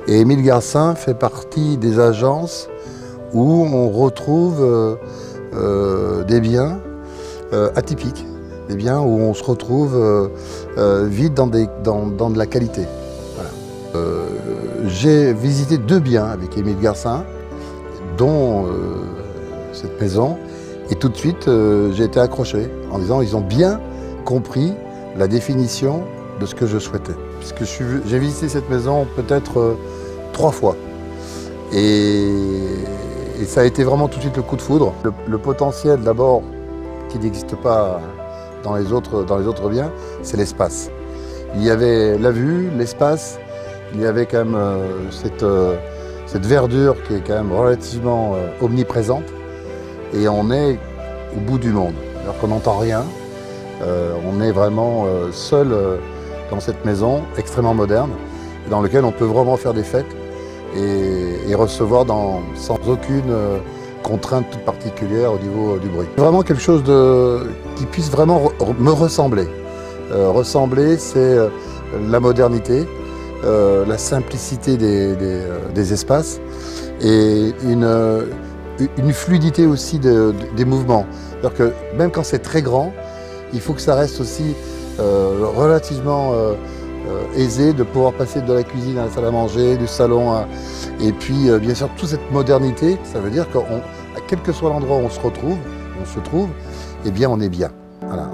Et Émile Garcin fait partie des agences où on retrouve des biens atypiques, des biens où on se retrouve vite dans de la qualité. Voilà. J'ai visité 2 biens avec Émile Garcin, dont cette maison, et tout de suite j'ai été accroché en disant ils ont bien compris la définition de ce que je souhaitais. Puisque j'ai visité cette maison peut-être 3 fois. Et ça a été vraiment tout de suite le coup de foudre. Le potentiel d'abord qui n'existe pas dans les autres biens, c'est l'espace. Il y avait la vue, l'espace, il y avait quand même cette verdure qui est quand même relativement omniprésente. Et on est au bout du monde, alors qu'on n'entend rien. On est vraiment seul dans cette maison extrêmement moderne, dans laquelle on peut vraiment faire des fêtes et recevoir sans aucune contrainte toute particulière au niveau du bruit. Vraiment quelque chose qui puisse vraiment me ressembler. Ressembler, c'est la modernité, la simplicité des espaces et une fluidité aussi des mouvements. C'est-à-dire que même quand c'est très grand, il faut que ça reste aussi relativement aisé de pouvoir passer de la cuisine à la salle à manger, du salon et puis bien sûr toute cette modernité, ça veut dire qu'à quel que soit l'endroit où on se trouve, eh bien on est bien. Voilà.